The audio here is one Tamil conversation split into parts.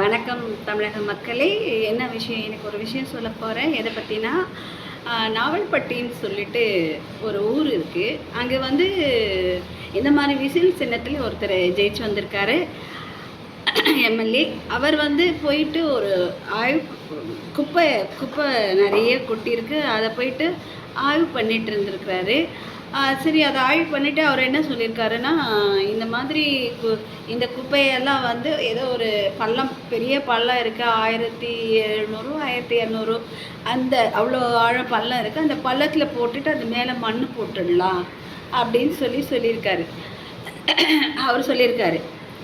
வணக்கம் தமிழக மக்களே. என்ன விஷயம், எனக்கு ஒரு விஷயம் சொல்ல போகிறேன். எதை பற்றினா, நாவல்பட்டின்னு சொல்லிட்டு ஒரு ஊர் இருக்குது. அங்கே வந்து இந்த மாதிரி விசில் சின்னத்தில் ஒருத்தர் ஜெயிச்சு வந்திருக்காரு, எம்எல்ஏ. அவர் வந்து போயிட்டு ஒரு ஆய்வு, குப்பை குப்பை நிறைய கொட்டியிருக்கு, அதை போயிட்டு ஆய்வு பண்ணிட்டு இருந்திருக்கிறாரு. சரி, அதை ஆய்வு பண்ணிவிட்டு அவர் என்ன சொல்லியிருக்காருன்னா, இந்த மாதிரி இந்த குப்பையெல்லாம் வந்து ஏதோ ஒரு பள்ளம், பெரிய பள்ளம் இருக்குது, 1700 1200 அந்த அவ்வளோ ஆழம் பள்ளம் இருக்குது. அந்த பள்ளத்தில் போட்டுட்டு அது மேலே மண் போட்டுடலாம் அப்படின்னு சொல்லியிருக்காரு. அவர் சொல்லியிருக்காரு.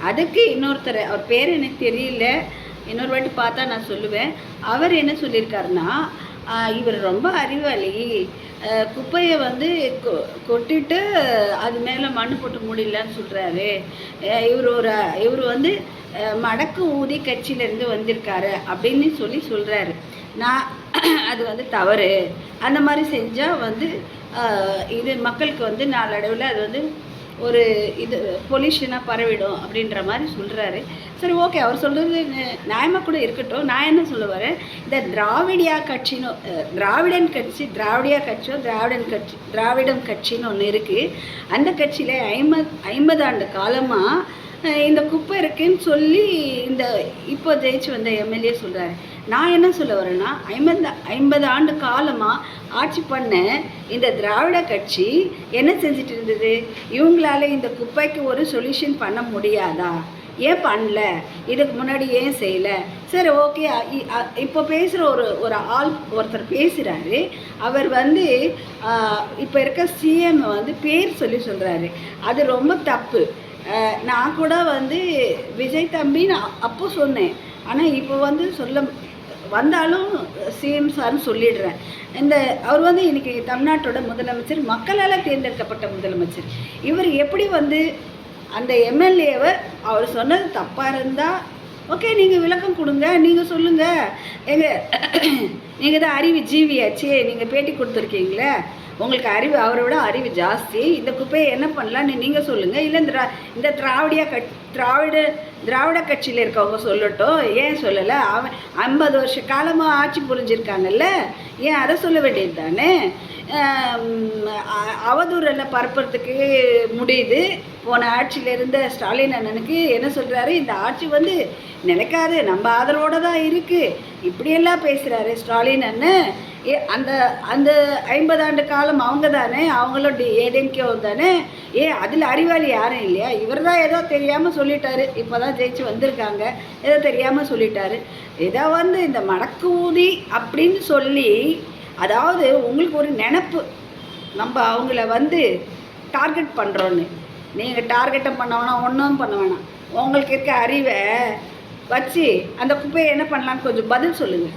அதுக்கு இன்னொருத்தர், அவர் பேர் எனக்கு தெரியல, இன்னொரு வாட்டி பார்த்தா நான் சொல்லுவேன். அவர் என்ன சொல்லியிருக்காருன்னா, இவர் ரொம்ப அறிவாளி, குப்பையை வந்து கொட்டிட்டு அது மேலே மண் போட்டு மூடிடலான்னு சொல்கிறாரு. இவர் வந்து மடக்கு ஊதி கட்சியிலேருந்து வந்திருக்காரு அப்படின்னு சொல்கிறாரு. நான் அது வந்து தவறு, அந்த மாதிரி செஞ்சால் வந்து இது மக்களுக்கு வந்து நாளடைவில் அது வந்து ஒரு இது பொல்யூஷனாக பரவிடும் அப்படின்ற மாதிரி சொல்கிறாரு. சரி, ஓகே, அவர் சொல்கிறது நியாயமாக கூட இருக்கட்டும். நான் என்ன சொல்ல வரேன், இந்த திராவிடம் கட்சின்னு ஒன்று இருக்குது. அந்த கட்சியில் 50 ஆண்டு காலமாக இந்த குப்பை இருக்குன்னு சொல்லி இந்த இப்போ ஜெயிச்சு வந்த எம்எல்ஏ சொல்கிறாரு. நான் என்ன சொல்ல வரேன்னா, 50 ஆண்டு காலமாக ஆட்சி பண்ண இந்த திராவிட கட்சி என்ன செஞ்சுட்டு இருந்தது? இவங்களால இந்த குப்பைக்கு ஒரு சொல்யூஷன் பண்ண முடியாதா? ஏன் பண்ணல? இதுக்கு முன்னாடி ஏன் செய்யலை? சரி, ஓகே, இப்போ பேசுகிற ஒருத்தர் பேசுகிறாரு. அவர் வந்து இப்போ இருக்க சிஎம் வந்து பேர் சொல்கிறாரு. அது ரொம்ப தப்பு. நான் கூட வந்து விஜய் தம்பின்னு அப்போ சொன்னேன், ஆனால் இப்போ வந்து வந்தாலும் சிஎம் சார்னு சொல்லிடுறேன். அவர் வந்து இன்றைக்கி தமிழ்நாட்டோட முதலமைச்சர், மக்களால் தேர்ந்தெடுக்கப்பட்ட முதலமைச்சர். இவர் எப்படி வந்து அந்த எம்எல்ஏவை அவர் சொன்னது தப்பாக இருந்தால் ஓகே, நீங்கள் விளக்கம் கொடுங்க, நீங்கள் சொல்லுங்கள். நீங்கள் தான் அறிவு ஜீவியாச்சு, நீங்கள் பேட்டி கொடுத்துருக்கீங்களே, உங்களுக்கு அறிவு அவரை விட அறிவு ஜாஸ்தி. இந்த குப்பையை என்ன பண்ணலான்னு நீங்கள் சொல்லுங்கள். இல்லை இந்த திராவிட கட்சியில் இருக்கவங்க சொல்லட்டும், ஏன் சொல்லலை? 50 வருஷ காலமாக ஆட்சி புரிஞ்சிருக்காங்கல்ல, ஏன் அதை சொல்ல வேண்டியது தானே? அவதூறெல்லாம் பரப்புறதுக்கு முடியுது. போன ஆட்சியில் இருந்த ஸ்டாலின் அண்ணனுக்கு என்ன சொல்கிறாரு, இந்த ஆட்சி வந்து நிலைக்காது, நம்ம ஆதரவோடு தான் இருக்குது, இப்படியெல்லாம் பேசுகிறாரு ஸ்டாலின் அண்ணன். அந்த 50 ஆண்டு காலம் அவங்க தானே, அவங்களோட ஏடிஎம்கே தானே. அதில் அறிவாளி யாரும் இல்லையா? இவர் தான் ஏதோ தெரியாமல் சொல்லிட்டாரு. இப்போ தான் ஜெயிச்சு வந்திருக்காங்க, ஏதோ தெரியாமல் சொல்லிட்டாரு. ஏதோ வந்து இந்த மடக்கு ஊதி அப்படின்னு சொல்லி, அதாவது உங்களுக்கு ஒரு நினப்பு, நம்ம அவங்கள வந்து டார்கெட் பண்ணுறோன்னு. நீங்கள் டார்கெட்டை பண்ண வேணாம், ஒன்றும் பண்ண வேணாம். உங்களுக்கு இருக்க அறிவை வச்சு அந்த குப்பையை என்ன பண்ணலான்னு கொஞ்சம் பதில் சொல்லுங்கள்.